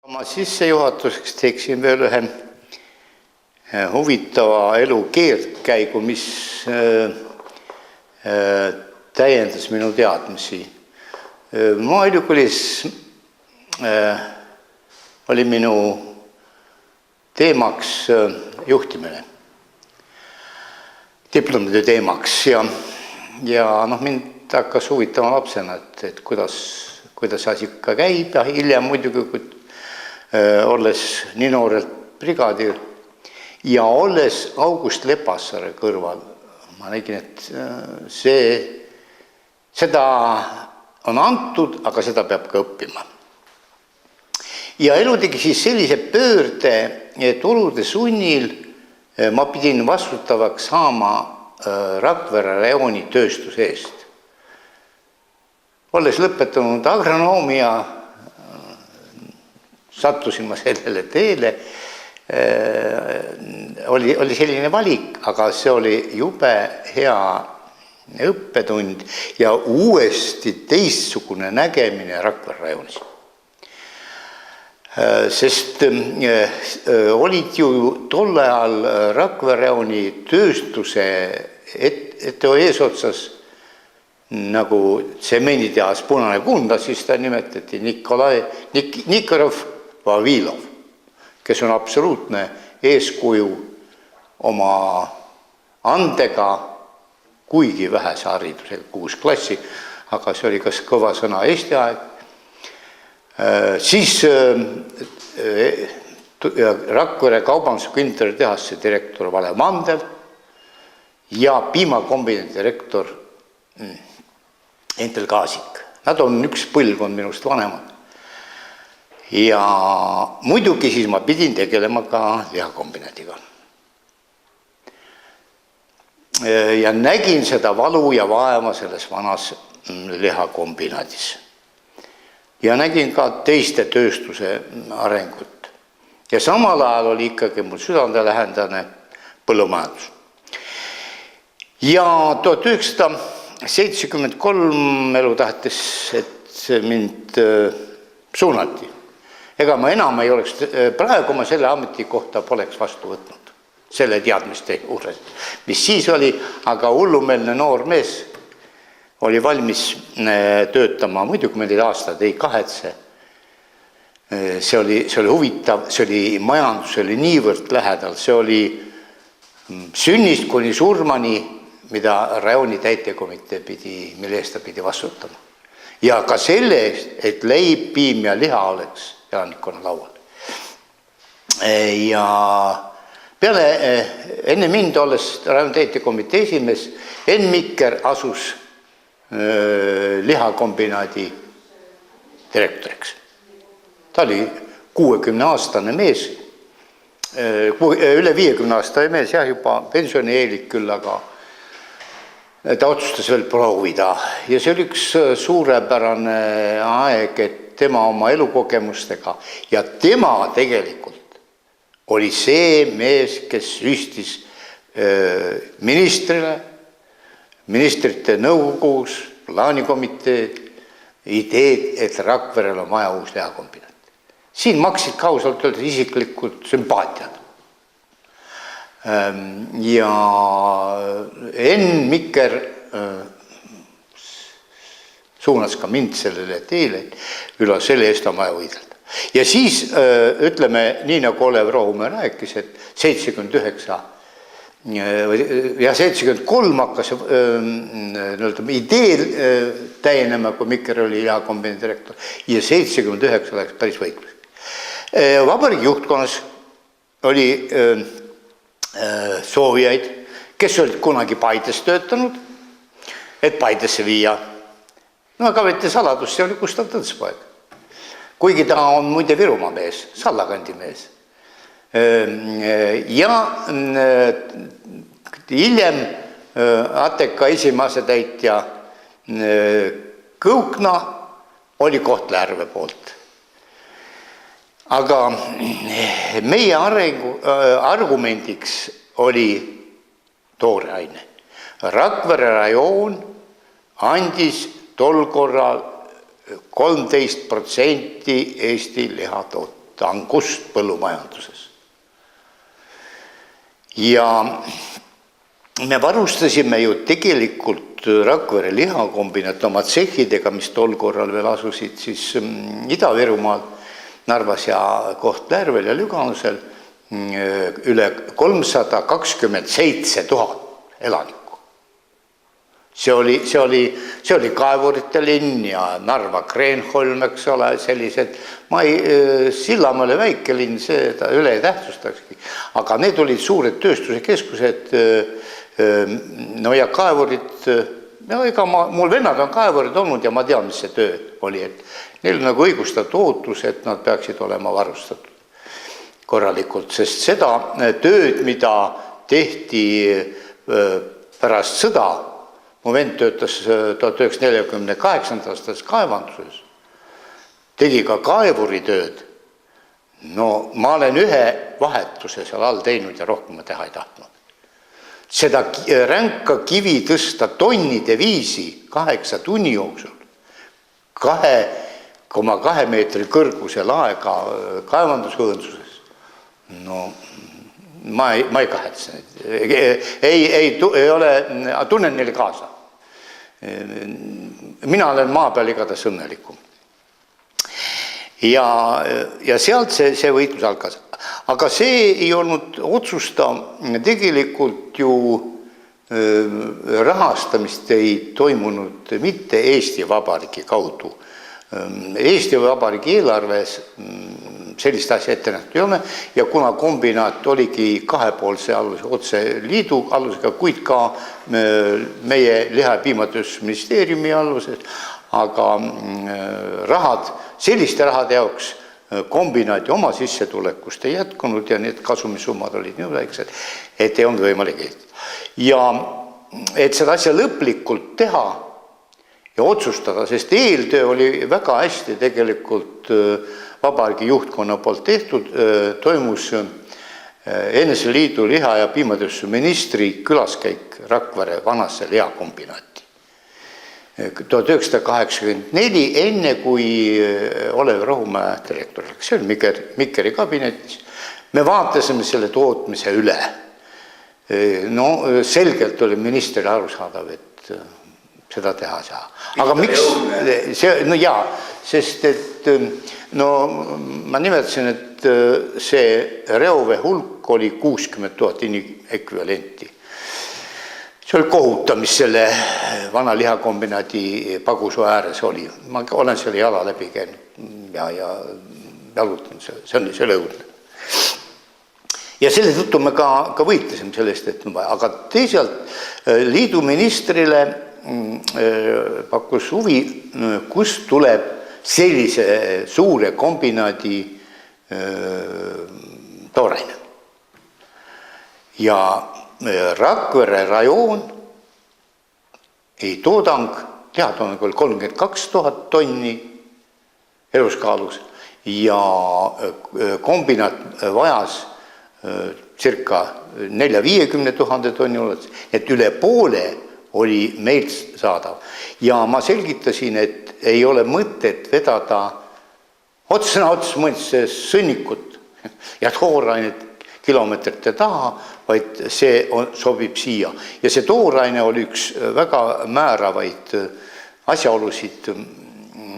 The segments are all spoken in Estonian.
Ma sissejuhatuseks teeksin veel ühe huvitava elu keerdkäigu, mis täiendas minu teadmisi. Maaülikoolis oli minu teemaks juhtimine, diplomitöö teemaks ja mind hakkas huvitama lapsena, et kuidas asi ikka käib ja hiljem muidugi, olles nii noorelt brigadir ja olles August Lepassaare kõrval, ma nägin, et seda on antud, aga seda peab ka õppima. Ja elu tegi siis sellise pöörde, et olude sunnil ma pidin vastutavaks saama Rakvere rajooni tööstuse eest. Olles lõpetanud agronoomia, sattusin ma sellele teele, oli selline valik, aga see oli jube hea õppetund ja uuesti teistsugune nägemine Rakvere rajoonis. Sest olid ju tol ajal Rakvere rajooni tööstuse eesotsas nagu tsemenditehas Punane Kunda, siis ta nimetati Nikolai Vavilov, kes on absoluutne eeskuju oma andega, kuigi vähese haridusega, 6 klassi, aga see oli kas kõva sõna Eesti aeg. Siis Rakvere kaubandus-kintertehasse direktor Vale Mandel ja piimakombinati direktor Entel Kaasik. Nad on üks põlvkond minust vanemad. Ja muidugi siis ma pidin tegelema ka lihakombinatiga. Ja nägin seda valu ja vaeva selles vanas lihakombinatis. Ja nägin ka teiste tööstuse arengut. Ja samal ajal oli ikkagi mul südantelähendane põllumajandus. Ja 1973 elu tahtis, et mind suunati. Ega ma enam ei oleks, praegu ma selle ametikohta poleks vastu võtnud, selle teadmiste juures, mis siis oli, aga hullumeelne noor mees oli valmis töötama, muidugi me neid aastad ei kahetse. See oli huvitav, see oli majandus, oli niivõrd lähedal, see oli sünnist kuni surmani, mida rajooni täitekomitee mille eest ta pidi vastutama. Ja ka selle eest, et leib, piim ja liha oleks elanikkonna laual. Ja peale enne mind olles rajooni täitekomitee esimees, Enn Mikker asus lihakombinaadi direktoriks. Ta oli 60-aastane mees, üle 50-aastane mees, jah, juba pensionieelik küll, aga ta otsustas veel proovida. Ja see oli üks suurepärane aeg, et tema oma elukogemustega ja tema tegelikult oli see mees, kes süstis ministrile, ministrite nõukogus, plaanikomitee ideed, et Rakverel on vaja uus lihakombinat. Siin maksid kausalt öelda isiklikud sümpaatiad. Ja Enn Mikker suunas ka mind sellele teele, üle selle eest on vaja võidelda. Ja siis ütleme, nii nagu Olev Rohumäe rääkis, et 79 ja 73 hakkas ideel täienema, kui Mikker oli lihakombinati direktor, ja 79 läks päris võitlus. Vabariigi juhtkonnas oli soovijaid, kes olid kunagi Paides töötanud, et Paidesse viia. No aga võeti saladus, see oli Gustav Tõnspoeg. Kuigi ta on muide Virumaa mees, Sallakandi mees. Ja hiljem ATK esimese täitja Kõukna oli Kohtla-Järve poolt. Aga meie argumendiks oli tooreaine. Rakvere rajoon andis tol korral 13% Eesti angust põllumajanduses. Ja me varustasime ju tegelikult Rakvere lihakombinat oma tsehhidega, mis tol korral veel asusid siis Ida-Virumaal, Narvas ja Kohtla-Järvel ja Lüganusel, üle 327 000 elanikku. See oli kaevurite linn ja Narva Kreenholm, eks ole, sellised, Sillamäe oli väike linn, seda üle ei tähtsustakski, aga need olid suured tööstuse keskused, no ja kaevurid, no ega mul vennad on kaevurid olnud ja ma tean, mis see töö oli, et neil on nagu õigustatud ootus, et nad peaksid olema varustatud korralikult, sest seda tööd, mida tehti pärast sõda, mu vend töötas 1948. aastas kaevanduses, tegi ka kaevuritööd. No ma olen ühe vahetuse seal all teinud ja rohkem ma teha ei tahtnud. Seda ränka kivi tõsta tonnide viisi 8 tunni jooksul, 2,2 meetri kõrguse laega kaevandusvõõnsuses. No ma ei kahetse. Ei ole, tunnen neile kaasa. Mina olen maa peal igatahes õnnelikum. Ja sealt see võitlus algas. Aga see ei olnud otsusta, tegelikult ju rahastamist ei toimunud mitte Eesti Vabariigi kaudu. Eesti Vabariigi eelarves sellist asja ette nähtud ei ole ja kuna kombinaat oligi kahepoolse aluse, otse liidu alusega, kuid ka meie liha- ja piimatööstusministeeriumi aluses, aga rahad, selliste rahade jaoks kombinaati oma sissetulekust ei jätkunud ja need kasumisummad olid nii väiksed, et ei olnud võimalik ehitada. Ja et seda asja lõplikult teha ja otsustada, sest eeltöö oli väga hästi tegelikult Vabariigi juhtkonna poolt tehtud, toimus NSV Liidu liha- ja piimatööstuse ministri külaskäik Rakvere vanasse lihakombinaati. 1984, enne kui Olev Rohumäe direktor, see oli Mikkeri kabinetis, me vaatasime selle tootmise üle. No selgelt oli ministrile arusaadav, et seda teha ei saa. Aga miks? No jaa, sest et no ma nimetasin, et see reovee hulk oli 60 000 ekvivalenti. See oli kohutav, mis selle vana lihakombinaadi Pagusoo ääres oli. Ma olen selle jala läbi käinud ja jalutanud, see oli õudne. Ja selle tõttu me ka võitlesime sellest, et aga teisalt liidu ministrile pakkus huvi, kust tuleb sellise suure kombinaadi tooraine. Ja Rakvere rajoon toodang, lihatoodang oli 32 000 tonni eluskaalus ja kombinaat vajas circa 450 000 tonni olemas, et üle poole oli meilt saadav. Ja ma selgitasin, et ei ole mõtet vedada otsas mõttes sõnnikut ja toorainet kilomeetrite taha, vaid see sobib siia. Ja see tooraine oli üks väga määravaid asjaolusid,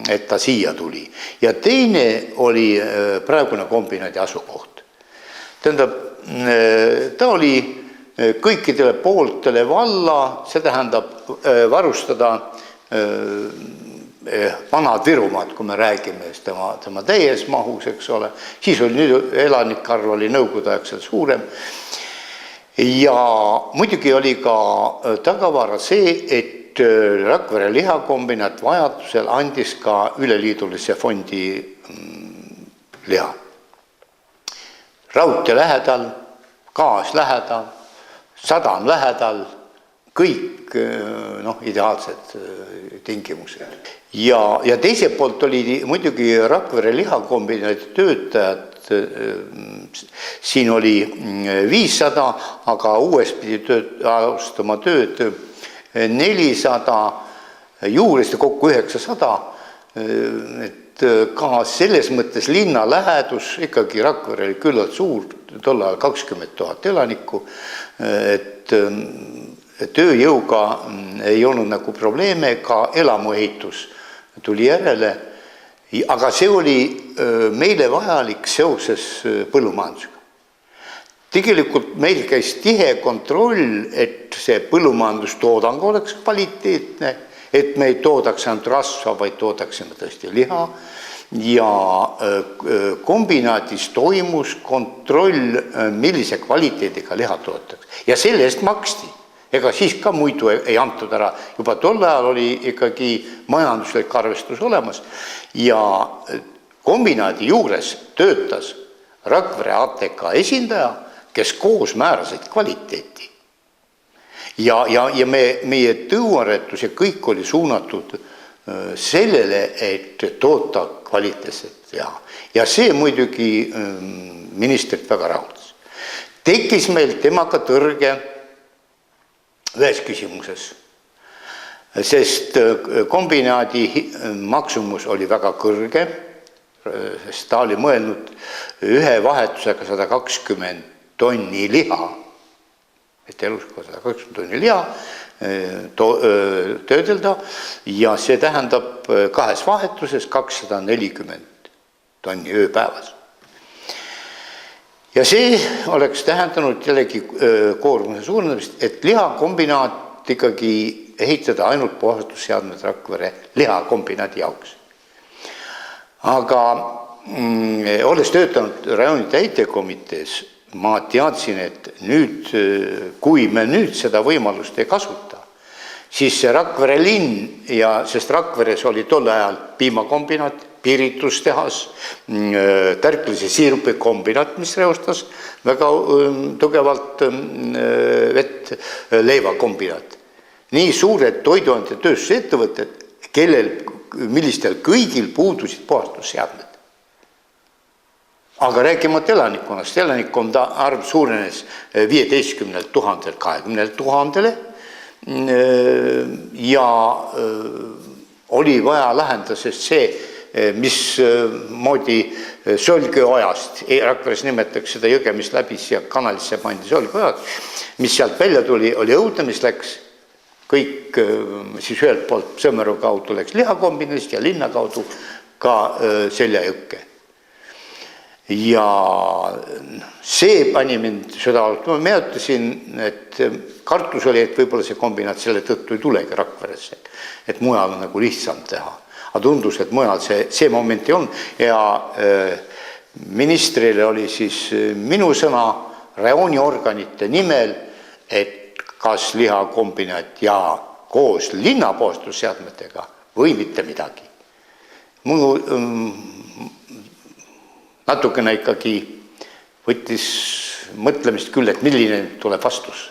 et ta siia tuli. Ja teine oli praegune kombinaadi asukoht. Tähendab, ta oli kõikidele pooltele valla, see tähendab varustada vanad Virumaad, kui me räägime tema täies mahus, eks ole. Siis oli nüüd elanikarv oli nõukogude aegselt suurem. Ja muidugi oli ka tagavara see, et Rakvere lihakombinaat vajadusel andis ka üleliidulise fondi liha. Raudtee lähedal, gaas lähedal, sadan lähedal, kõik ideaalsed tingimused. Ja teiselt poolt oli muidugi Rakvere lihakombinaadi töötajad, siin oli 500, aga uues pidi alustama tööd 400 juurest ja kokku 900, ka selles mõttes linna lähedus, ikkagi Rakvere oli küllalt suur, tol ajal 20 000 elanikku, et tööjõuga ei olnud nagu probleeme, ka elamuehitus tuli järele, aga see oli meile vajalik seoses põllumajandusega. Tegelikult meil käis tihe kontroll, et see põllumajandustoodang oleks kvaliteetne, et me ei toodaks ainult rasva, vaid toodaksime tõesti liha. Ja kombinaadis toimus kontroll, millise kvaliteediga liha toodatakse. Ja selle eest maksti. Ega siis ka muidu ei antud ära. Juba tol ajal oli ikkagi majanduslik arvestus olemas. Ja kombinaadi juures töötas Rakvere ATK esindaja, kes koos määrasid kvaliteeti. Ja meie tõuaretus ja kõik oli suunatud sellele, et toota kvaliteetset liha. Ja see muidugi ministrit väga rahuldas. Tekkis meil temaga tõrge ühes küsimuses, sest kombinaadi maksumus oli väga kõrge, sest ta oli mõelnud ühe vahetusega 120 tonni liha, et eluskoha 120 tonni liha töödelda, ja see tähendab kahes vahetuses 240 tonni ööpäevas. Ja see oleks tähendanud jällegi koormuse suurendamist, et lihakombinaat ikkagi ehitada ainult puhastusseadmed Rakvere lihakombinaadi jaoks. Aga olles töötanud rajooni täitekomitees, ma teadsin, et nüüd, kui me nüüd seda võimalust ei kasuta, siis see Rakvere linn, ja sest Rakveres oli tol ajal piimakombinaat, piiritustehas, tärklise siirupikombinaat, mis reostas väga tugevalt vett, leivakombinaat. Nii suured toiduainete tööstusettevõtted, millistel kõigil puudusid puhastusseadmed. Aga rääkimata elanikkonnast, elanikkonda arv suurenes 15 000 20 000 ja oli vaja lahendada, sest see, mis moodi Solgöojast, Rakveres nimetaks seda jõge, mis läbis ja kanalisse pandi Solgöojad, mis sealt välja tuli, oli õudne, mis läks kõik siis ühelt poolt Sõmmeru kaudu läks lihakombinist ja linna kaudu ka Seljajõkke. Ja see pani mind südamelt, ma meenutasin, et kartus oli, et võib-olla see kombinaat selle tõttu ei tulegi Rakveresse, et mujal on nagu lihtsam teha. Aga tundus, et mujal see moment ei on, ja ministrile oli siis minu sõna rajooniorganite nimel, et kas lihakombinaat ja koos linnapuhastusseadmetega või mitte midagi. Minu natukene ikkagi võttis mõtlemist küll, et milline tuleb vastus.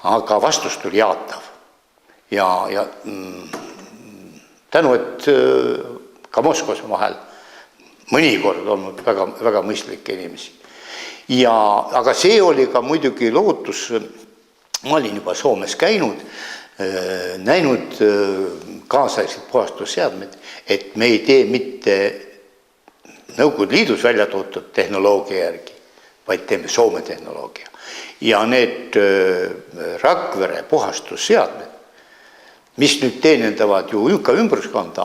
Aga vastus tuli jaatav. Ja tänu, et ka Moskvas vahel mõnikord olnud väga, väga mõistlikke inimesi. Aga see oli ka muidugi lootus, ma olin juba Soomes käinud, näinud kaasaegselt puhastusseadmed, et me ei tee mitte Nõukogude Liidus välja toodud tehnoloogia järgi, vaid teeme Soome tehnoloogia. Ja need Rakvere puhastusseadmed, mis nüüd teenendavad ju ka ümbruskonda,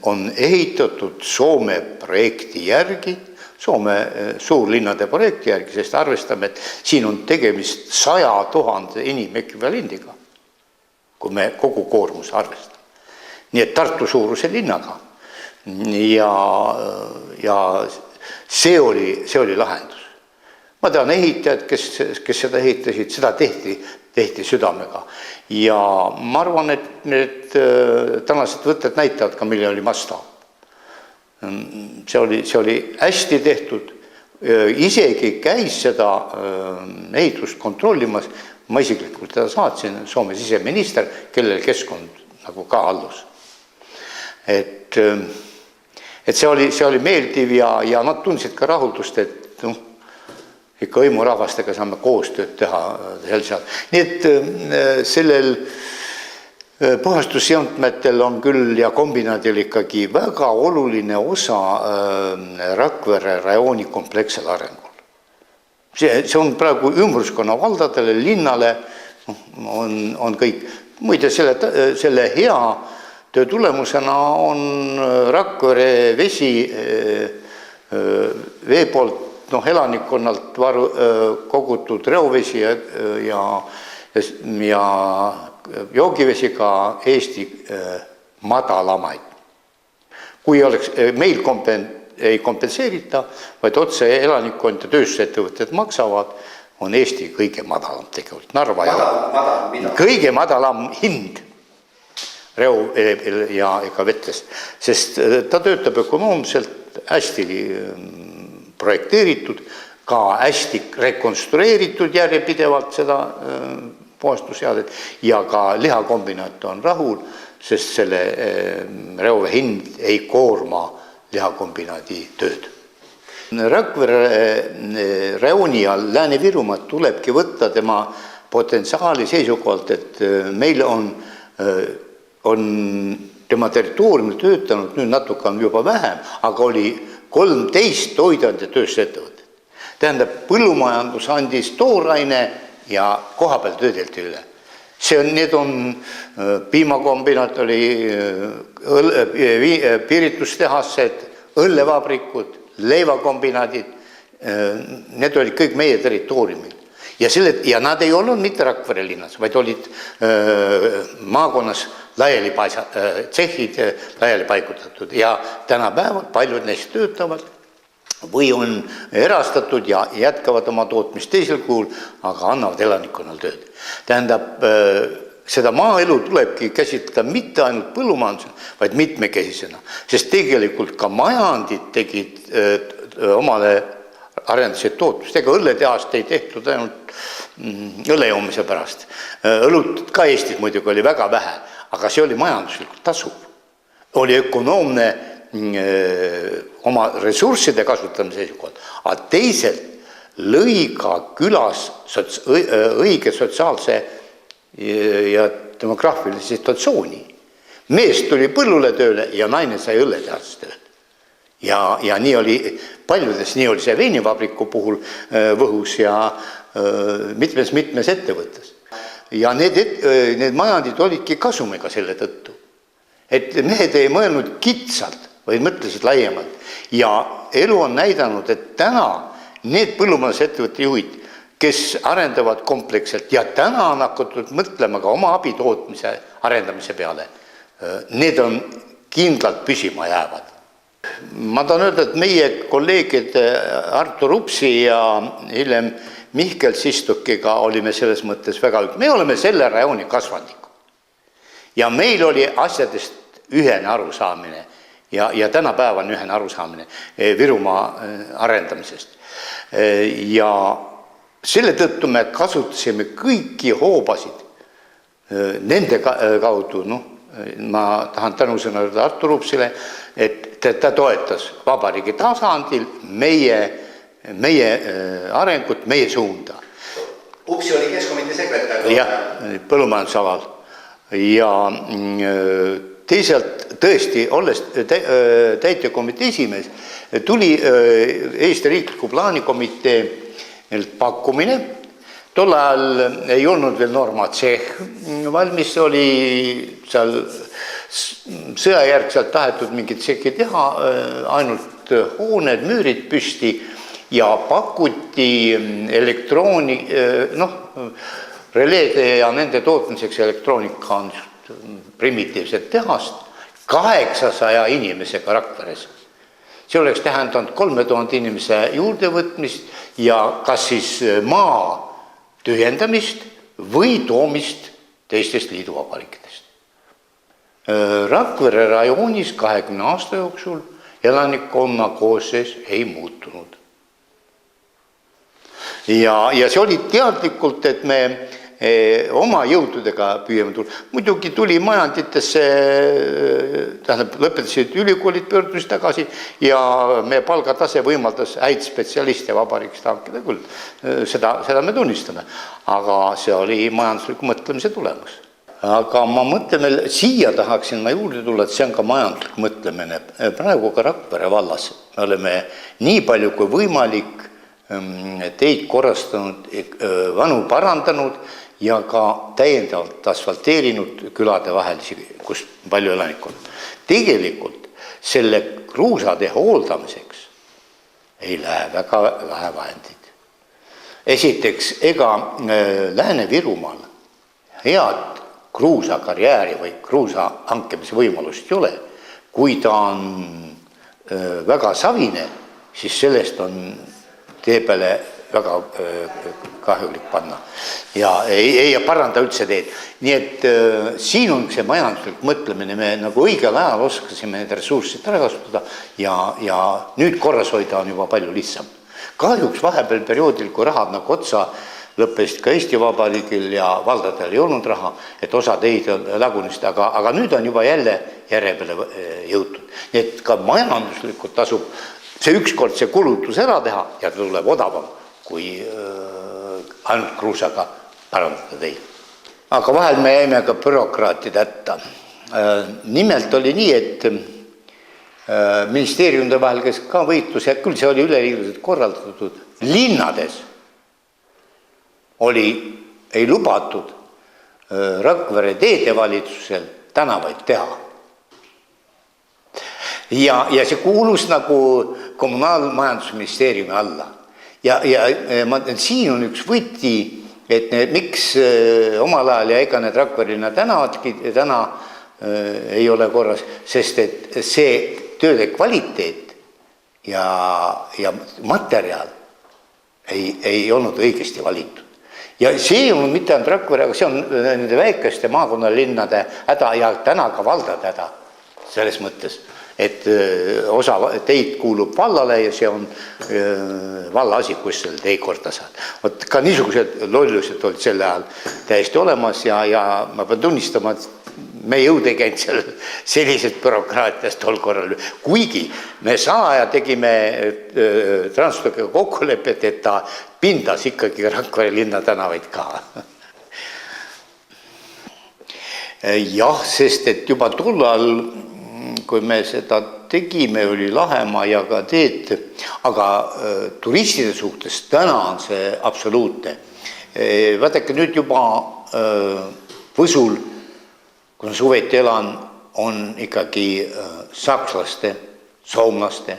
on ehitatud Soome projekti järgi, Soome suurlinnade projekti järgi, sest arvestame, et siin on tegemist 100 000 inimekvivalendiga, kui me kogu koormuse arvestame. Nii et Tartu suuruse linnaga. Ja see oli lahendus. Ma tean ehitajad, kes seda ehitasid, seda tehti südamega. Ja ma arvan, et need tänased võtted näitavad ka, milline oli mastaab. See oli hästi tehtud. Isegi käis seda ehitust kontrollimas. Ma isiklikult teda saatsin, Soome siseminister, kellel keskkond nagu ka allus. Et see oli meeldiv ja nad tundsid ka rahuldust, et ikka hõimurahvastega saame koostööd teha seal. Nii et sellel Puhastusseadmetel on küll ja kombinaadil ikkagi väga oluline osa Rakvere rajooni komplekssel arengul. See on praegu ümbruskonna valdadele, linnale on kõik. Muide, selle hea töö tulemusena on Rakvere vesi vee poolt elanikkonnalt kogutud reovesi ja joogivesi ka Eesti madalamaid. Kui meil ei kompenseerita, vaid otse elanikkond ja tööstusettevõtted maksavad, on Eesti kõige madalam tegelikult. Narva kõige madalam hind reu ja ega vetes, sest ta töötab ökonoomselt hästi projekteeritud, ka hästi rekonstrueeritud järjepidevalt seda puhastusseadet ja ka lihakombinaat on rahul, sest selle reovee hind ei koorma lihakombinaadi tööd. Rakvere rajooni ja Lääne-Virumaad tulebki võtta tema potentsiaali seisukohalt, et meil on tema territooriumil töötanud, nüüd natuke on juba vähem, aga oli 13 toiduainetööstusettevõtet. Tähendab, põllumajandus andis tooraine ja koha peal töödeldi üle. Need on piimakombinaat, oli piiritustehased, õllevabrikud, leivakombinaadid, need olid kõik meie territooriumil. Ja nad ei olnud mitte Rakvere linnas, vaid olid maakonnas tsehhid laiali paigutatud ja tänapäeval paljud neist töötavad või on erastatud ja jätkavad oma tootmist teisel kuul, aga annavad elanikkonnal tööd. Tähendab, seda maaelu tulebki käsitleda mitte ainult põllumajandusena, vaid mitmekesisena, sest tegelikult ka majandid tegid omale arendasid tootmist. Ega õlletehast ei tehtud ainult õllejoomise pärast. Õlut ka Eestis muidugi oli väga vähe, aga see oli majanduslikult tasuv. Oli ökonoomne oma ressursside kasutamise seisukohalt, aga teisalt lõi ka külas õige sotsiaalse ja demograafilise situatsiooni. Mees tuli põllule tööle ja naine sai õlletehas tööd. Ja nii oli paljudes, nii oli see veinivabriku puhul Võhus ja mitmes ettevõttes. Ja need majandid olidki kasumiga selle tõttu. Et mehed ei mõelnud kitsalt, vaid mõtlesid laiemalt. Ja elu on näidanud, et täna need põllumajandusettevõtte juhid, kes arendavad kompleksselt ja täna on hakatud mõtlema ka oma abitootmise arendamise peale, need on kindlalt püsima jäävad. Ma tahan öelda, et meie kolleegid Artur Upsi ja hiljem Mihkel Sistukiga olime selles mõttes väga me oleme selle rajooni kasvandikud. Ja meil oli asjadest ühene arusaamine ja tänapäeval on ühene arusaamine Virumaa arendamisest. Ja selle tõttu me kasutasime kõiki hoobasid nende kaudu, ma tahan tänusõna öelda Artur Upsile, et ta toetas vabariigi tasandil meie arengut, meie suunda. Upsi oli Keskkomitee sekretär. Jah, põllumajandusalal. Ja teisalt tõesti, olles täitevkomitee esimees, tuli Eesti Riikliku Plaanikomitee pakkumine. Tol ajal ei olnud veel Norma tsehh valmis, oli seal sõjajärgselt tahetud mingit tsehhi teha, ainult hooned, müürid püsti ja pakuti releede ja nende tootmiseks elektroonika on primitiivset tehast 800 inimesega Rakveres. See oleks tähendanud 3000 inimese juurdevõtmist ja kas siis maa tühjendamist või toomist teistest liiduvabariikidest. Rakvere rajoonis 20 aasta jooksul elanikkonna koosseis ei muutunud. Ja see oli teadlikult, et me oma jõududega püüame tulla. Muidugi tuli majanditesse, lõpetasid ülikoolid, pöördusid tagasi ja meie palgatase võimaldas häid spetsialiste vabariigis tankida küll. Seda me tunnistame, aga see oli majandusliku mõtlemise tulemus. aga ma mõtlen veel, siia tahaksin ma juurde tulla, et see on ka majanduslik mõtlemine. Praegu ka Rakvere vallas me oleme nii palju kui võimalik teid korrastanud, vanu parandanud ja ka täiendavalt asfalteerinud külade vahelisi, kus palju elanikkond. Tegelikult selle kruusatee hooldamiseks ei lähe väga vähe vahendid. Esiteks, ega Lääne-Virumaal head kruusakarjääri või kruusa hankimise võimalust ei ole. Kui ta on väga savine, siis sellest on tee peale väga kahjulik panna ja ei paranda üldse teed. Nii et siin on see majanduslik mõtlemine, me nagu õigel ajal oskasime need ressurssid ära kasutada ja nüüd korras hoida on juba palju lihtsam. Kahjuks vahepeal perioodil, kui rahad nagu otsa lõppesid ka Eesti Vabariigil ja valdadel ei olnud raha, et osa teid lagunesid, aga nüüd on juba jälle järje peale jõutud. Nii et ka majanduslikult tasub see ükskord see kulutus ära teha ja ta tuleb odavam, kui ainult kruusaga parandada teid. Aga vahel me jäime ka bürokraatide hätta. Nimelt oli nii, et ministeeriumide vahel, kes ka võitlus, ja küll see oli üleliigselt korraldatud, linnades ei lubatud Rakvere teedevalitsusel tänavaid teha. Ja see kuulus nagu kommunaalmajandusministeeriumi alla. Ja siin on üks võti, et miks omal ajal ja ega need Rakvere linna tänavadki täna ei ole korras, sest et see tööde kvaliteet ja materjal ei olnud õigesti valitud. Ja see ei olnud mitte ainult Rakvere, aga see on nende väikeste maakonnalinnade häda ja täna ka valdade häda selles mõttes, et osa teid kuulub vallale ja see on valla asi, kus selle tee korda saad. Vot ka niisugused lollused olid selle ajal täiesti olemas ja ma pean tunnistama, et me jõud ei käinud seal sellised bürokraatiast tol korral. Kuigi me salaja tegime transpordiga kokkulepet, et ta pindas ikkagi Rakvere linna tänavaid ka. Jah, sest et juba tollal, kui me seda tegime, oli Lahemaa ja ka teed, aga turistide suhtes täna on see absoluutne. Vaadake nüüd juba Võsul, kui suveti elan, on ikkagi sakslaste, soomlaste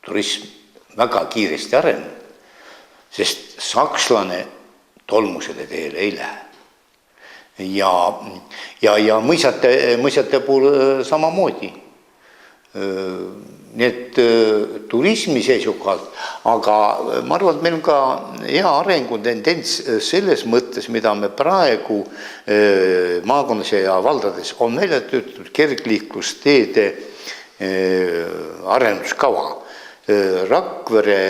turism väga kiiresti arenenud, sest sakslane tolmusele teele ei lähe. Ja mõisate puhul samamoodi. Nii et turismi seisukohalt, aga ma arvan, et meil on ka hea arengutendents selles mõttes, mida me praegu maakonnas ja valdades on välja töötatud kergliiklusteede arenduskava. Rakvere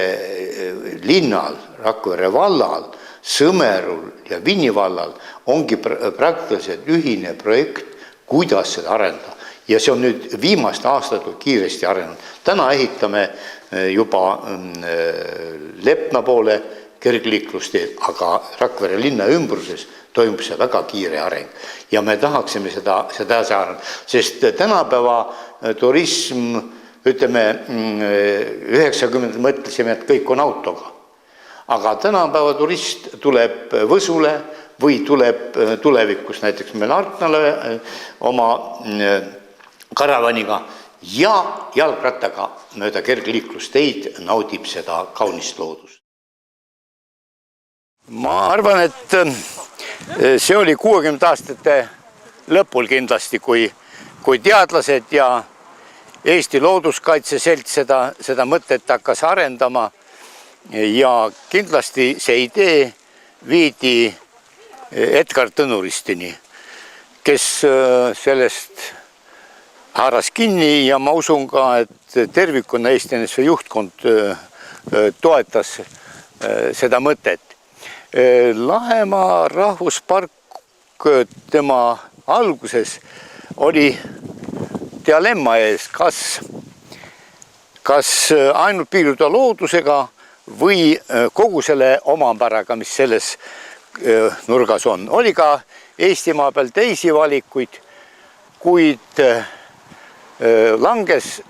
linnal, Rakvere vallal, Sõmerul ja Vinni vallal ongi praktiliselt ühine projekt, kuidas seda arendada. Ja see on nüüd viimaste aastatel kiiresti arenenud. Täna ehitame juba Lepna poole kergliiklusteed, aga Rakvere linna ümbruses toimub see väga kiire areng. Ja me tahaksime seda arendada, sest tänapäeva turism, ütleme, 90 mõtlesime, et kõik on autoga. Aga tänapäeva turist tuleb Võsule või tuleb tulevikus näiteks meil Artnale oma karavaniga ja jalgrattaga mööda kergliiklusteid naudib seda kaunist loodust. Ma arvan, et see oli 60 aastate lõpul kindlasti, kui teadlased ja Eesti Looduskaitse Selts seda mõtet hakkas arendama ja kindlasti see idee viidi Edgar Tõnuristini, kes sellest haaras kinni ja ma usun ka, et tervikuna Eesti NSV juhtkond toetas seda mõtet. Lahemaa rahvuspark tema alguses oli dilemma ees, kas ainult piirduda loodusega või kogu selle omapäraga, mis selles nurgas on. Oli ka Eestimaa peal teisi valikuid, kuid langes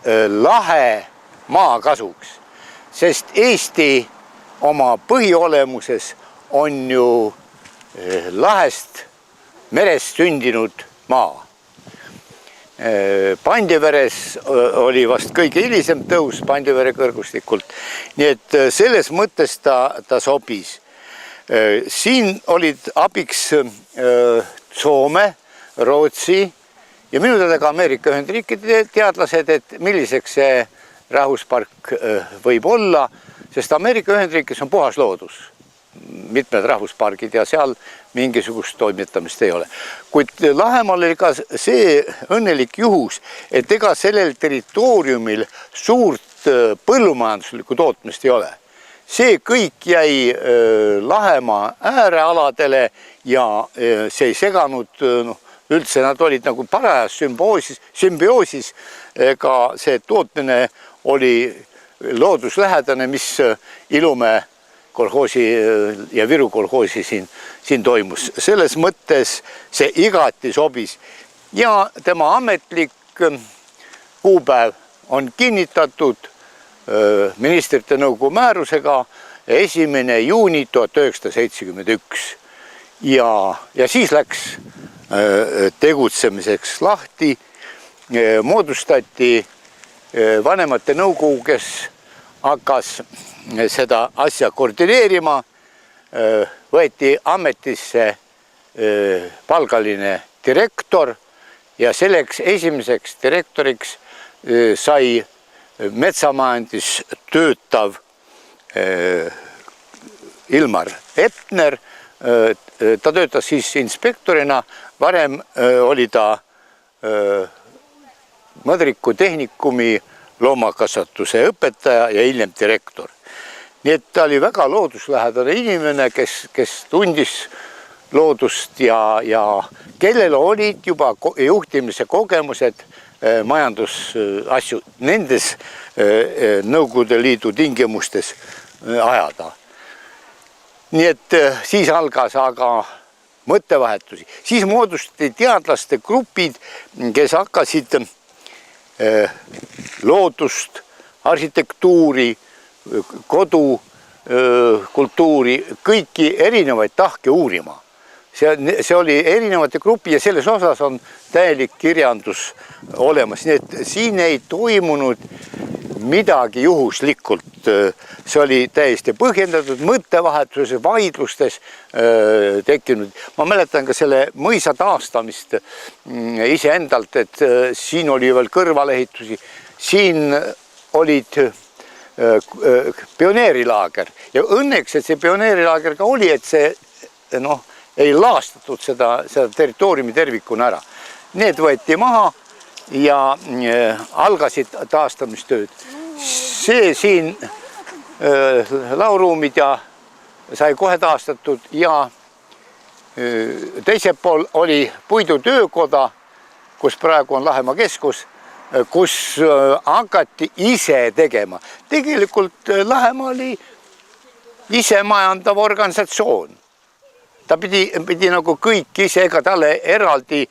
lahe maa kasuks, sest Eesti oma põhiolemuses on ju lahest merest sündinud maa. Pandiveres oli vast kõige hilisem tõus Pandivere kõrgustikult, nii et selles mõttes ta sobis. Siin olid abiks Soome, Rootsi ja minu teada ka Ameerika Ühendriikide teadlased, et milliseks see rahvuspark võib olla, sest Ameerika Ühendriikis on puhas loodus, mitmed rahvuspargid ja seal mingisugust toimetamist ei ole. Kuid Lahemaal oli ka see õnnelik juhus, et ega sellel territooriumil suurt põllumajanduslikku tootmist ei ole. See kõik jäi Lahemaa äärealadele ja see ei seganud, üldse nad olid nagu parajas sümbioosis, ega see tootmine oli looduslähedane, mis Ilumäe kolhoosi ja Viru kolhoosi siin toimus. Selles mõttes see igati sobis ja tema ametlik kuupäev on kinnitatud ministrite nõukogu määrusega 1. juuni 1971 ja siis läks tegutsemiseks lahti, moodustati vanemate nõukogu, kes hakkas seda asja koordineerima, võeti ametisse palgaline direktor ja selleks esimeseks direktoriks sai metsamajandis töötav Ilmar Epner. Ta töötas siis inspektorina, varem oli ta Mõdriku tehnikumi loomakasvatuse õpetaja ja hiljem direktor. Nii et ta oli väga looduslähedane inimene, kes tundis loodust ja kellel olid juba juhtimise kogemused majandusasju nendes Nõukogude Liidu tingimustes ajada. Nii et siis algas aga mõttevahetusi. Siis moodustati teadlaste grupid, kes hakkasid loodust, arhitektuuri, kodukultuuri, kõiki erinevaid tahke uurima. See oli erinevate grupi ja selles osas on täielik kirjandus olemas. Nii et siin ei toimunud midagi juhuslikult. See oli täiesti põhjendatud mõttevahetuses, vaidlustes tekkinud. Ma mäletan ka selle mõisa taastamist iseendalt, et siin oli veel kõrvalehitusi. Siin olid pioneerilaager ja õnneks, et see pioneerilaager ka oli, et see ei laastatud seda territooriumi tervikuna ära. Need võeti maha ja algasid taastamistööd. See siin lauruumid ja sai kohe taastatud ja teisel pool oli puidutöökoda, kus praegu on Lahemaa keskus, kus hakati ise tegema. Tegelikult Lahemaa oli ise majandav organisatsioon. Ta pidi nagu kõik ise, ega talle eraldi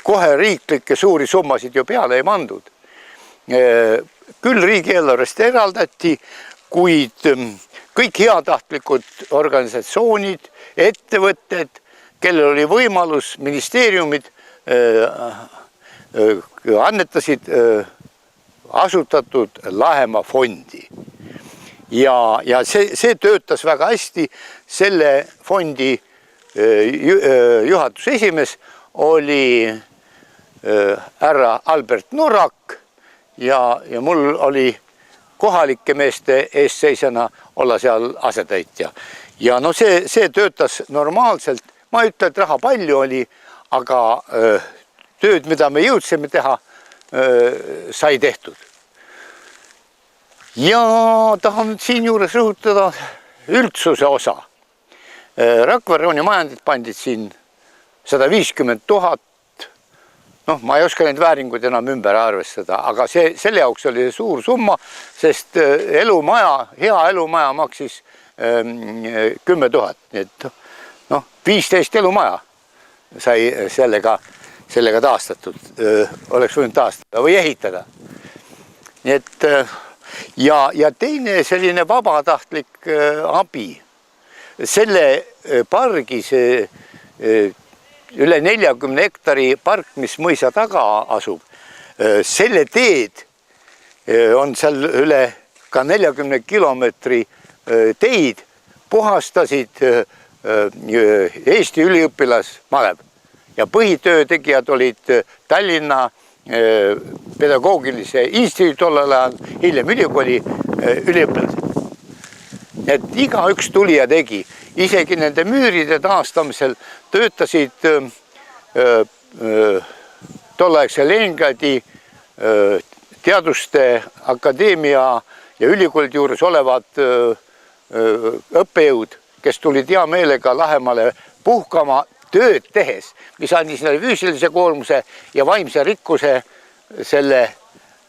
kohe riiklikke suuri summasid ju peale ei mandud. Küll riigieelarvest eraldati, kuid kõik heatahtlikud organisatsioonid, ettevõtted, kellel oli võimalus, ministeeriumid annetasid asutatud Lahemaa fondi. Ja see töötas väga hästi. Selle fondi juhatuse esimees oli härra Albert Norak ja mul oli kohalike meeste eestseisjana olla seal asetäitja. Ja see töötas normaalselt. Ma ei ütle, et raha palju oli, aga tööd, mida me jõudsime teha, sai tehtud. Ja tahan siin juures rõhutada üldsuse osa. Rakvere rajooni majandid pandid siin 150 000. Ma ei oska neid vääringuid enam ümber arvestada, aga selle jaoks oli suur summa, sest elumaja, hea elumaja maksis 10 000. Nii et 15 elumaja sai sellega taastatud, oleks võinud taastada või ehitada. Nii et ja teine selline vabatahtlik abi, selle pargi, see üle 40 hektari park, mis mõisa taga asub, selle teed on seal üle ka 40 kilomeetri teid, puhastasid Eesti üliõpilasmalev ja põhitöö tegijad olid Tallinna pedagoogilise instituudi tollel ajal, hiljem ülikooli üliõpilased. Et igaüks tuli ja tegi, isegi nende müüride taastamisel töötasid tolleaegse Leningradi teaduste akadeemia ja ülikoolide juures olevad õppejõud, kes tulid hea meelega Lahemale puhkama tööd tehes, mis andis neile füüsilise koormuse ja vaimse rikkuse selle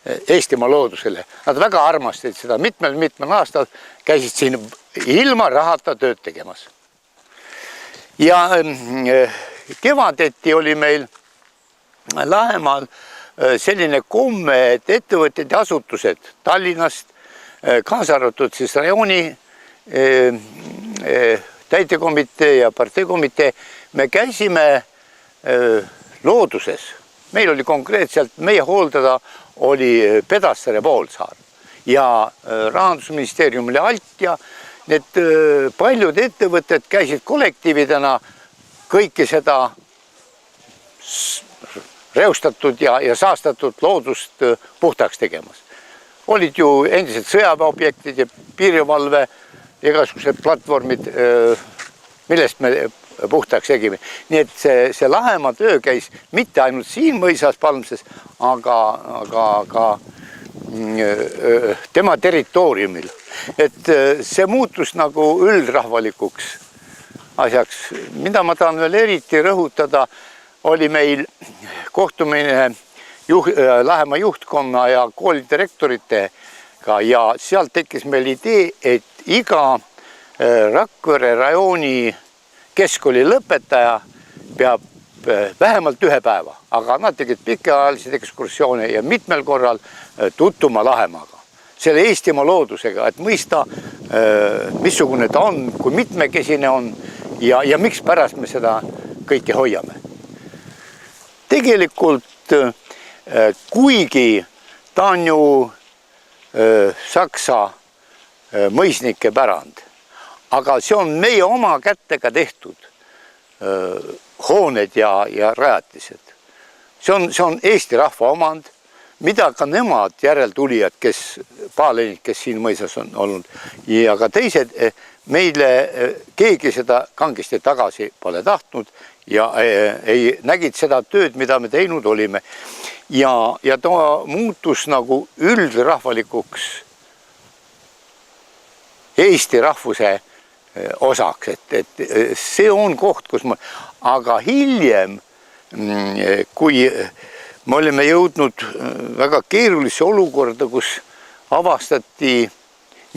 Eestimaa loodusele. Nad väga armastasid seda, mitmel aastal käisid siin ilma rahata tööd tegemas. Ja kevadeti oli meil Lahemaal selline komme, et ettevõtted ja asutused Tallinnast, kaasa arvatud siis rajooni täitekomitee ja parteikomitee, me käisime looduses. Meil oli konkreetselt, meie hooldada oli Pedassare poolsaar ja Rahandusministeerium oli alt ja need paljud ettevõtted käisid kollektiividena kõike seda reostatud ja saastatud loodust puhtaks tegemas. Olid ju endised sõjaväeobjektid ja piirivalve, igasugused platvormid, millest me puhtaks tegime. Nii et see Lahemaa töö käis mitte ainult siin mõisas Palmses, aga ka tema territooriumil. Et see muutus nagu üldrahvalikuks asjaks. Mida ma tahan veel eriti rõhutada, oli meil kohtumine Lahemaa juhtkonna ja koolidirektoritega ja sealt tekkis meil idee, et iga Rakvere rajooni keskkooli lõpetaja peab vähemalt ühe päeva, aga nad tegid pikaajalised ekskursioone ja mitmel korral tuttuma Lahemaaga, selle Eestimaa loodusega, et mõista, missugune ta on, kui mitmekesine on ja miks pärast me seda kõike hoiame. Tegelikult, kuigi ta on ju Saksa mõisnike pärand, aga see on meie oma kätega tehtud hooned ja rajatised. See on Eesti rahva omand, mida ka nemad järeltulijad, paalenid, kes siin mõisas on olnud, ja ka teised, meile keegi seda kangesti tagasi pole tahtnud ja ei nägid seda tööd, mida me teinud olime. Ja ta muutus nagu üldrahvalikuks Eesti rahvuse osaks, et see on koht, kus aga hiljem, kui me olime jõudnud väga keerulisse olukorda, kus avastati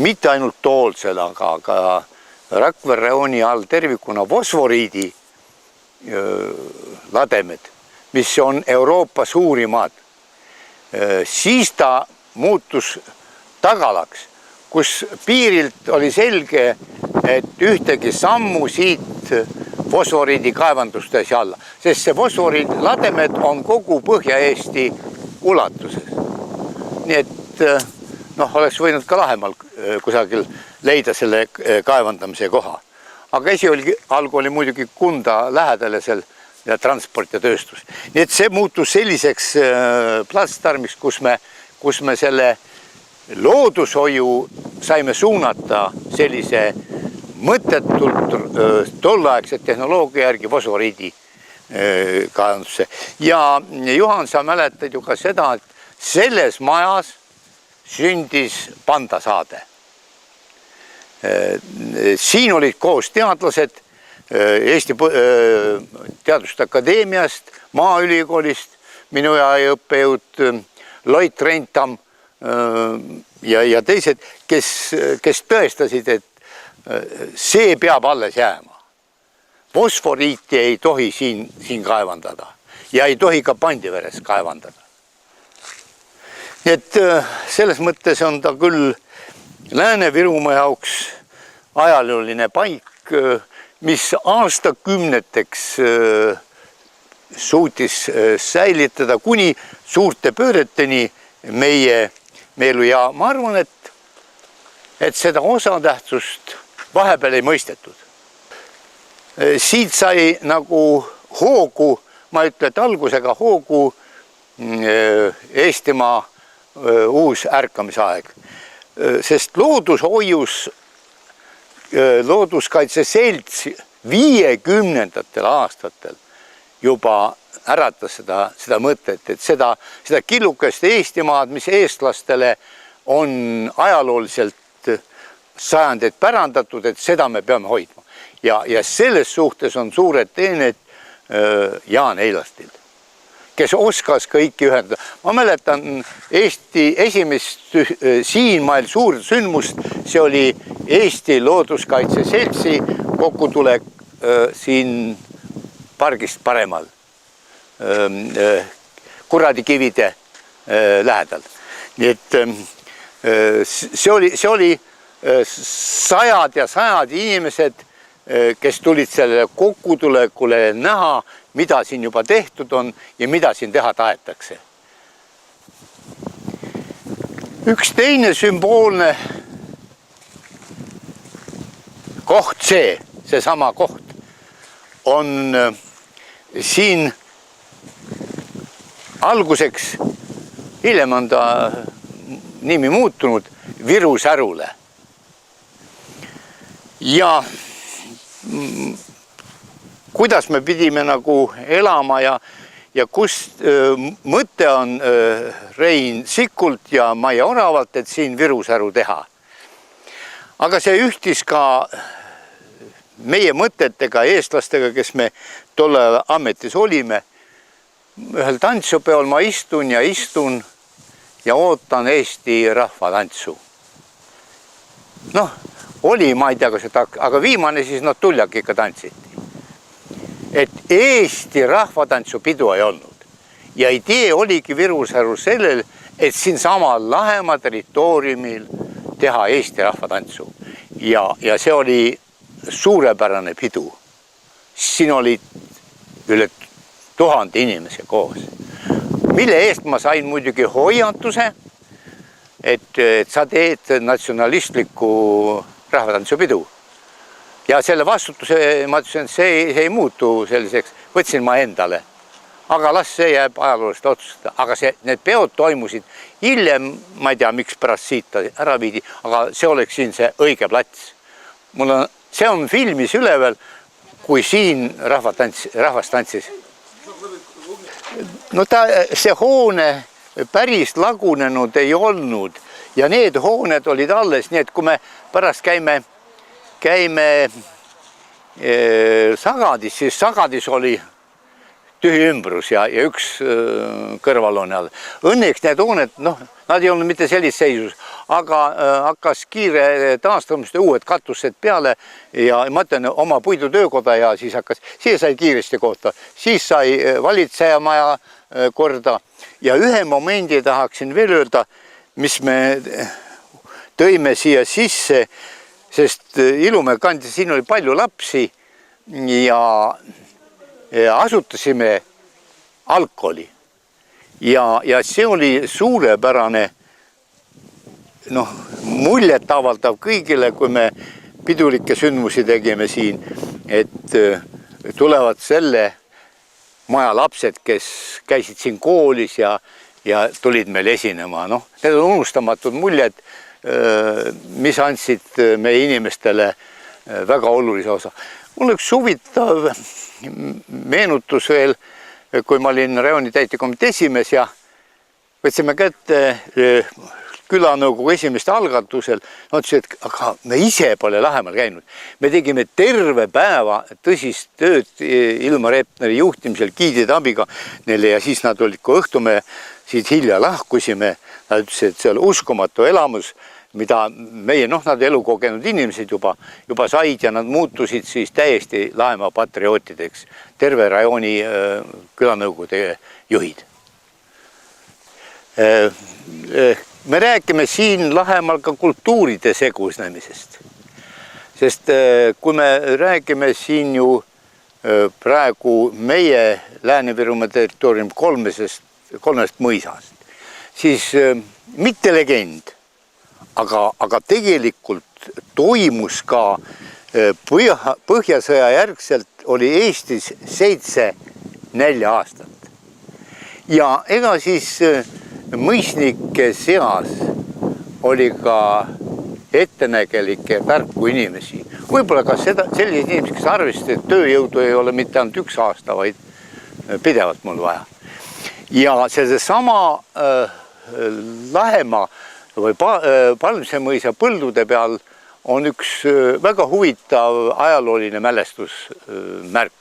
mitte ainult Toolsel, aga ka Rakvere rajooni all tervikuna fosforiidi lademed, mis on Euroopa suurimad, siis ta muutus tagalaks, kus piirilt oli selge, et ühtegi sammu siit fosforiidi kaevandustes alla, sest see fosforiid lademed on kogu Põhja-Eesti ulatuses. Nii et oleks võinud ka Lahemaal kusagil leida selle kaevandamise koha. Aga algu oli muidugi Kunda lähedale seal ja transport ja tööstus. Nii et see muutus selliseks platsdarmiks, kus me selle loodushoiu saime suunata sellise mõttetult tolleaegse tehnoloogia järgi fosforiidi kaevandusse. Ja Juhan, sa mäletad ju ka seda, et selles majas sündis Pandasaade. Siin olid koos teadlased Eesti Teaduste Akadeemiast, Maaülikoolist, minu õppejõud Loit Reintam ja teised, kes tõestasid, et see peab alles jääma. fosforiiti ei tohi siin kaevandada ja ei tohi ka Pandiveres kaevandada. Nii et selles mõttes on ta küll Lääne-Virumaa jaoks ajalooline paik, mis aastakümneteks suutis säilitada kuni suurte pööreteni meie elu ja ma arvan, et seda osatähtsust vahepeal ei mõistetud. Siit sai nagu hoogu, ma ütlen, et algusega hoogu Eestimaa uus ärkamisaeg, sest loodushoius looduskaitse selts 50. aastatel juba äratas seda mõtet, et seda killukest Eestimaad, mis eestlastele on ajalooliselt sajandeid pärandatud, et seda me peame hoidma. Ja selles suhtes on suured teened Jaan Eilastil, kes oskas kõiki ühendada. Ma mäletan Eesti esimest siinmail suurt sündmust, see oli Eesti Looduskaitse Seltsi kokkutulek siin pargist paremal, Kuradikivide lähedal. Nii et see oli sajad ja sajad inimesed, kes tulid sellele kokkutulekule näha, mida siin juba tehtud on ja mida siin teha tahetakse. Üks teine sümboolne koht, see sama koht, on siin alguseks, hiljem on ta nimi muutunud Viru Särule. Ja kuidas me pidime nagu elama ja kust mõte on Rein Sikult ja Maia Oravalt, et siin Viru Säru teha. Aga see ühtis ka meie mõtetega, eestlastega, kes me tolle ametis olime. Ühel tantsupeol ma istun ja ootan Eesti rahvatantsu. Noh, oli, ma ei tea, aga viimane siis tuljak ikka tantsiti. Et Eesti rahvatantsu pidu ei olnud. Ja idee oligi Viru Säru sellel, et siin samal Lahemaa territooriumil teha Eesti rahvatantsu. Ja see oli suurepärane pidu. Siin oli üle 1000 inimese koos. Mille eest ma sain muidugi hoiatuse, et sa teed natsionalistliku rahvatantsu pidu. Ja selle vastutuse, ma ütlesin, et see ei muutu selliseks, võtsin ma endale. Aga las see jääb ajaloolist otsustada. Aga need peod toimusid hiljem, ma ei tea, miks pärast siit ära viidi, aga see oleks siin see õige plats. See on filmis üleval, kui siin rahvas tantsis. No see hoone päris lagunenud ei olnud ja need hooned olid alles, nii et kui me pärast käime Sagadis, siis Sagadis oli tühi ümbrus ja üks kõrvalhoone all. Õnneks need hooned, nad ei olnud mitte sellist seisus, aga hakkas kiire taastamist uued katused peale ja ma ütlen oma puidutöökoda ja siis sai kiiresti kohta. Siis sai valitseja maja korda ja ühe momendi tahaksin veel öelda, mis me tõime siia sisse, sest Ilumäe kandis, siin oli palju lapsi ja asutasime algkooli. Ja see oli suurepärane, muljet avaldav kõigile, kui me pidulikke sündmusi tegime siin, et tulevad selle maja lapsed, kes käisid siin koolis ja tulid meil esinema. Need on unustamatud muljed, mis andsid meie inimestele väga olulise osa. Mul üks huvitav meenutus veel, kui ma olin rajooni täitekomitee esimees ja võtsime kätte külanõukogu esimeste algatusel, ütlesin, et aga me ise pole Lahemaal käinud. Me tegime terve päeva tõsist tööd Ilmar Repneri juhtimisel, giidide abiga neile ja siis nad olid, kui õhtu me siit hilja lahkusime, nad ütlesid, et see oli uskumatu elamus, mida meie, nad elukogenud inimesed juba said ja nad muutusid siis täiesti Lahemaa patriootideks, terve rajooni külanõukogude juhid. Me räägime siin Lahemaal ka kultuuride segusnemisest, sest kui me räägime siin ju praegu meie Lääne-Virumaa territoorium kolmest mõisast, siis mitte legend, aga tegelikult toimus ka Põhjasõja järgselt oli Eestis 7 nälja-aastat. Ja ega siis mõisnike seas oli ka ettenägelikke tarku inimesi. Võib-olla ka sellised inimesed, kes arvestasid, et tööjõudu ei ole mitte ainult 1 aasta, vaid pidevalt mul vaja. Ja seesama Lahemaa või Palmse mõisa põldude peal on üks väga huvitav ajalooline mälestusmärk.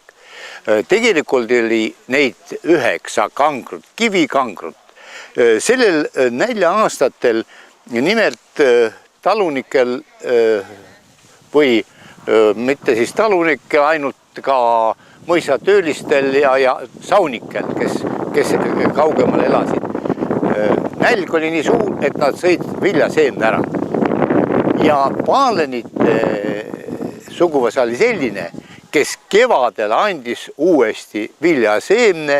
Tegelikult oli neid 9 kangrut, kivikangrut. Sellel nälja-aastatel nimelt talunikel või mitte siis talunikel, ainult ka mõisatöölistel ja saunikel, kes kaugemal elasid. Nälg oli nii suur, et nad sõid viljaseemne ära. Ja Paalenite suguvõsa oli selline, kes kevadel andis uuesti viljaseemne,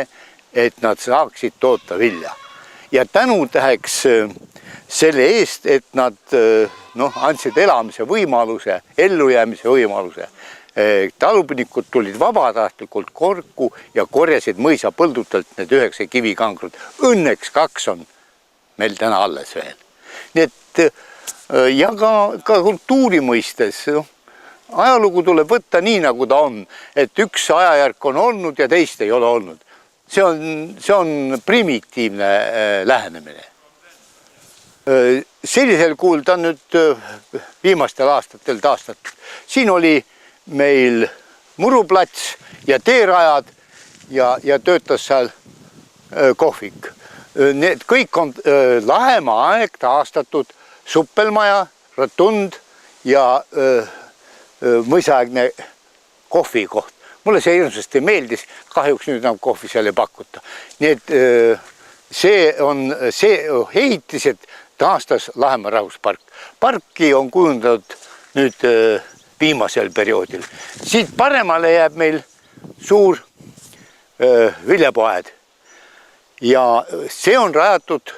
et nad saaksid toota vilja. Ja tänutäheks selle eest, et nad andsid elamise võimaluse, ellujäämise võimaluse. Talupinikud tulid vabatahtlikult korku ja korjasid mõisapõldutelt need 9 kivikangrut. Õnneks 2 on meil täna alles veel. Nii et ja ka kultuuri mõistes ajalugu tuleb võtta nii, nagu ta on, et üks ajajärk on olnud ja teist ei ole olnud. See on primitiivne lähenemine. Sellisel kuul ta on nüüd viimastel aastatel taastatud. Siin oli meil muruplats ja teerajad ja töötas seal kohvik. Need kõik on Lahemaa aeg taastatud, suppelmaja, rotund ja mõisaaegne kohvikoht. Mulle see hirmsasti meeldis, kahjuks nüüd enam kohvi seal ei pakuta. Nii et see ehitised taastas Lahemaa rahvuspark. Parki on kujundatud nüüd viimasel perioodil. Siit paremale jääb meil suur viljapoed. Ja see on rajatud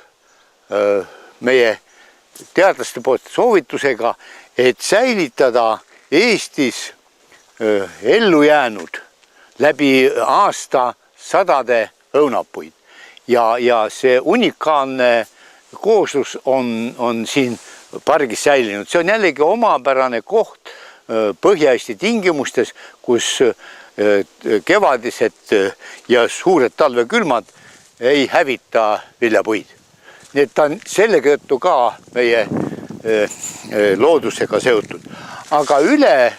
meie teadlaste poolt soovitusega, et säilitada Eestis ellu jäänud läbi aasta sadade õunapuid. Ja see unikaalne kooslus on siin pargis säilinud. See on jällegi omapärane koht Põhja-Eesti tingimustes, kus kevadised ja suured talvekülmad ei hävita viljapuid. Nii et ta on selle tõttu ka meie loodusega seotud. Aga üle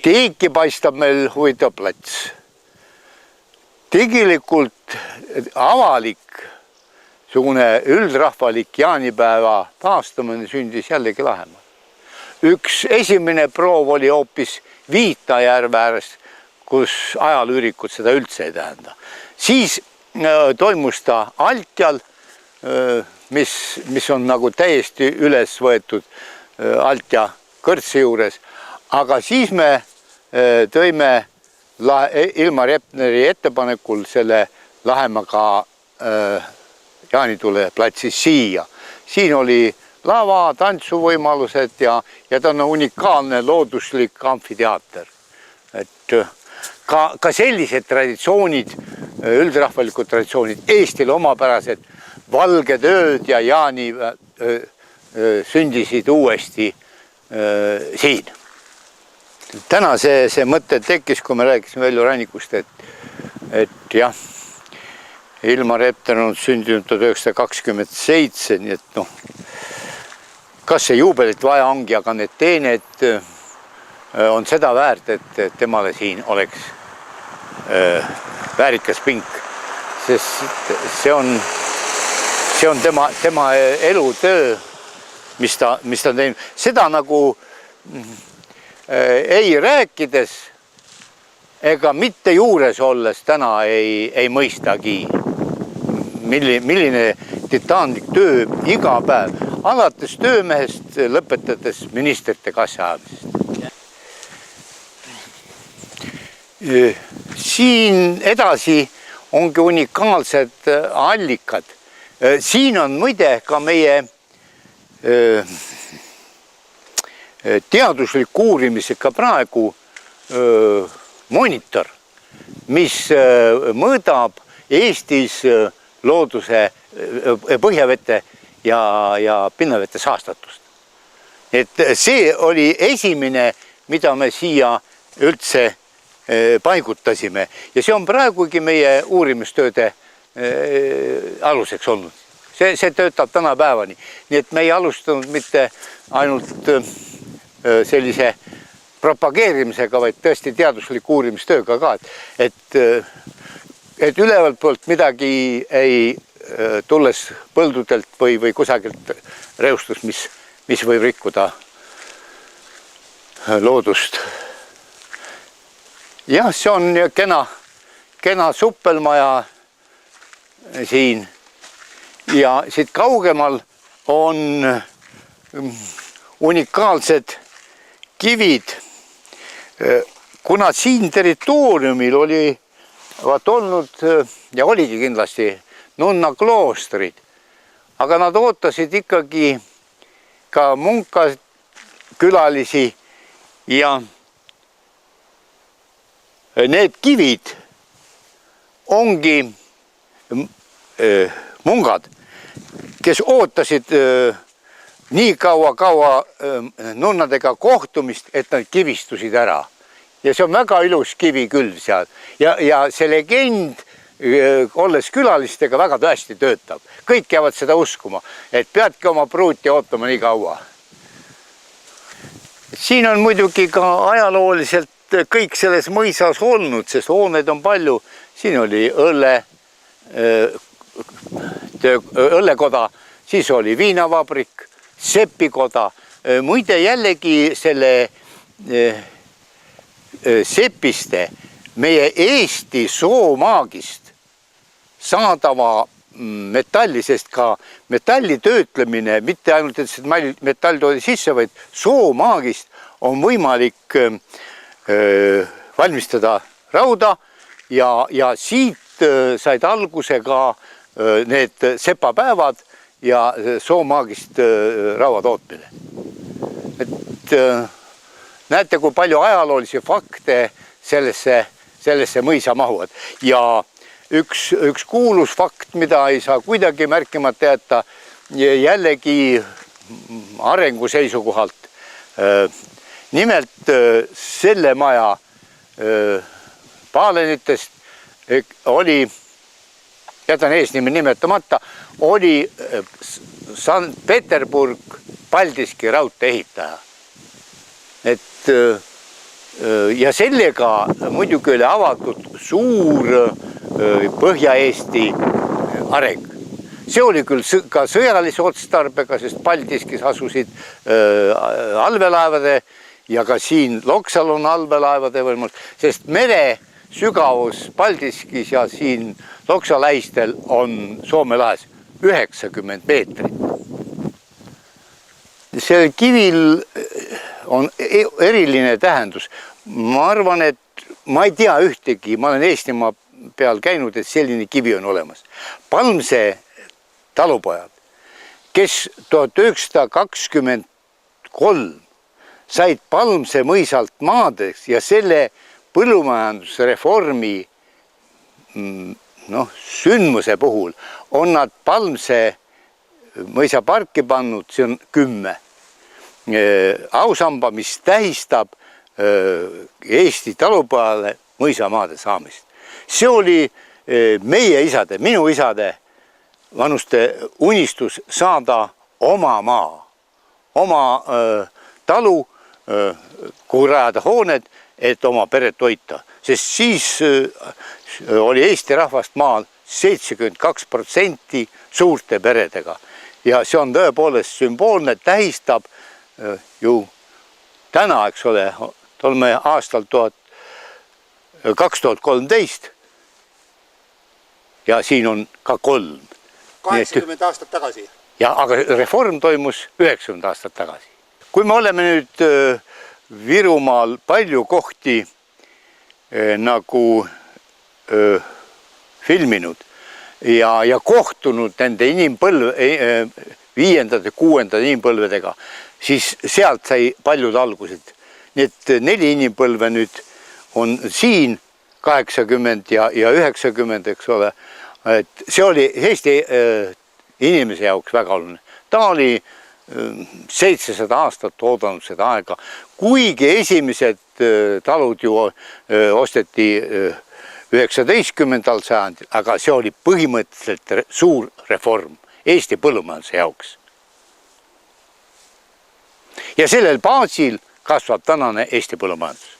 Tiiki paistab meil huvitav plats. Tegelikult avalik üldrahvalik jaanipäeva taastamine sündis jällegi Lahemaal. Üks esimene proov oli hoopis Viitajärve ääres, kus ajalüürikud seda üldse ei tähenda. Siis toimus ta Altjal, mis on nagu täiesti üles võetud Altja kõrtsi juures. Aga siis me tõime Ilmar Epneri ettepanekul selle Lahemaa jaanitule platsi siia. Siin oli lava, tantsuvõimalused ja ta on unikaalne looduslik amfiteaater. Et ka sellised traditsioonid, üldrahvalikud traditsioonid, Eestile omapärased valged ööd ja jaani sündisid uuesti siin. Täna see mõte tekkis, kui me rääkisime Veljo Rannikust, et jah, Ilmar Epner on sündinud 1927, nii et kas see juubelit vaja ongi, aga need teened on seda väärt, et temale siin oleks väärikas pink, sest see see on tema elutöö, mis ta on teinud. Seda nagu ei rääkides ega mitte juures olles täna ei mõistagi, milline titaanlik töö iga päev, alates töömehest, lõpetades ministrite kassaajamisest. Siin edasi ongi unikaalsed allikad. Siin on muide ka meie teadusliku uurimisega praegu monitor, mis mõõdab Eestis looduse põhjavete ja pinnavete saastatust. Et see oli esimene, mida me siia üldse paigutasime ja see on praegugi meie uurimistööde aluseks olnud. See töötab tänapäevani. Nii et me ei alustanud mitte ainult sellise propageerimisega, vaid tõesti teadusliku uurimistööga ka, et ülevalt poolt midagi ei tulles põldudelt või kusagilt reustus, mis võib rikkuda loodust. Jah, see on kena suppelmaja siin ja siit kaugemal on unikaalsed kivid. Kuna siin territooriumil olivat olnud ja oligi kindlasti nunna kloostrid, aga nad ootasid ikkagi ka munkakülalisi ja need kivid ongi mungad, kes ootasid nii kaua nunnadega kohtumist, et nad kivistusid ära. Ja see on väga ilus kivi küll seal. Ja see legend, olles külalistega, väga tõesti töötab. Kõik jäävad seda uskuma, et peadki oma pruuti ootama nii kaua. Siin on muidugi ka ajalooliselt kõik selles mõisas olnud, sest hooneid on palju. Siin oli õllekoda, siis oli viinavabrik, sepikoda. Muide jällegi selle sepiste meie Eesti soomaagist saadava metalli, sest ka metalli töötlemine, mitte ainult, et see metall toodi sisse, vaid soomaagist on võimalik valmistada rauda ja siit said alguse ka need sepapäevad ja soomaagist raua tootmine. Et näete, kui palju ajaloolisi fakte sellesse mõisa mahuvad. Ja üks kuulus fakt, mida ei saa kuidagi märkimata jätta, jällegi arengu seisukohalt. Nimelt selle maja paalenitest oli, jätan eesnimi nimetamata, oli Sankt-Peterburg Paldiski raudtee ehitaja. Ja sellega muidugi oli avatud suur Põhja-Eesti areng. See oli küll ka sõjalise otstarbega, sest Paldiskis asusid allveelaevade ja ka siin Loksal on allveelaevade võimalus, sest mere sügavus Paldiskis ja siin Loksa lähistel on Soome lahes 90 meetrit. See kivil on eriline tähendus. Ma arvan, et ma ei tea ühtegi, ma olen Eestimaa peal käinud, et selline kivi on olemas. Palmse talupojad, kes 1923 said Palmse mõisalt maadeks ja selle põllumajandusreformi sündmuse puhul on nad Palmse mõisa parki pannud, see on 10 ausamba, mis tähistab Eesti talupojale mõisamaade saamist. See oli meie isade, minu isade vanuste unistus saada oma maa, oma talu, kuhu rajada hooned, et oma peret toita. Sest siis oli Eesti rahvast maal 72% suurte peredega ja see on tõepoolest sümboolne, tähistab ju täna, eks ole, oleme aastal 2013 ja siin on ka 3. 80 aastat tagasi. Ja, aga reform toimus 90 aastat tagasi. Kui me oleme nüüd Virumaal palju kohti nagu filminud ja kohtunud nende 5. ja 6. inimpõlvedega, siis sealt sai paljud algused. Nii et 4 inimpõlve nüüd on siin 80 ja 90, eks ole. Et see oli Eesti inimese jaoks väga oluline. Ta oli 700 aastat oodanud seda aega, kuigi esimesed talud ju osteti 19. sajandil, aga see oli põhimõtteliselt suur reform Eesti põllumajanduse jaoks. Ja sellel baasil kasvab tänane Eesti põllumajandus.